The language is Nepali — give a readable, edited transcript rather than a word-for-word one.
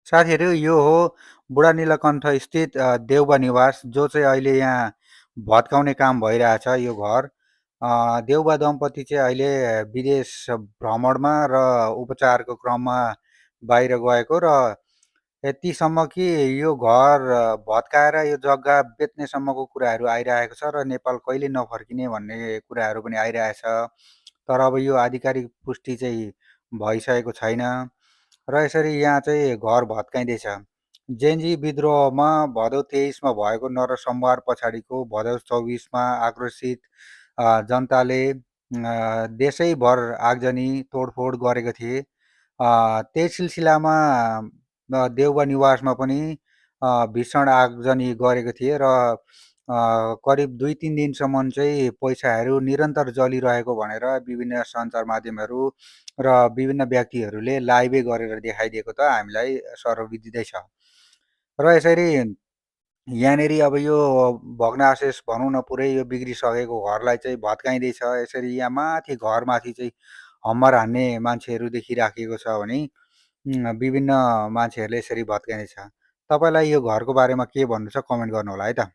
साथीहरू यो हो बुढा नीलकण्ठ स्थित देउबा निवास, जो चाहिँ अहिले यहाँ भत्काउने काम भइरहेछ यो घर। देउबा दम्पति चाहिँ अहिले विदेश भ्रमणमा र उपचारको क्रममा बाहिर गएको र यतिसम्म कि यो घर भत्काएर यो जग्गा बेच्नेसम्मको कुराहरू आइरहेको छ र नेपाल कहिले नफर्किने भन्ने कुराहरू पनि आइरहेछ। तर अब यो आधिकारिक पुष्टि चाहिँ भइसकेको छैन र यसरी यहाँ चाहिँ घर भत्काइँदैछ। जेन्जी विद्रोहमा भदौ 23मा भएको नरसंहार पछाडिको भदौ 24मा आक्रोशित जनताले देशैभर आगजनी तोडफोड गरेको थिए। त्यही सिलसिलामा देउबा निवासमा पनि भीषण आगजनी गरेको थिए र करिब 2-3 दिनसम्म चाहिँ पैसाहरू निरन्तर जलिरहेको भनेर विभिन्न सञ्चार माध्यमहरू र विभिन्न व्यक्तिहरूले लाइभै गरेर देखाइदिएको त हामीलाई सर्वविदितै छ। र यसरी यहाँनेरि अब यो भग्नावशेष भनौँ न पुरै यो बिग्रिसकेको घरलाई चाहिँ भत्काइँदैछ। यसरी यहाँ माथि घरमाथि चाहिँ हम्मर हान्ने मान्छेहरू देखिराखेको छ भने विभिन्न मान्छेहरूले यसरी भत्काइँदैछ। तपाईँलाई यो घरको बारेमा के भन्नु छ कमेन्ट गर्नुहोला है त।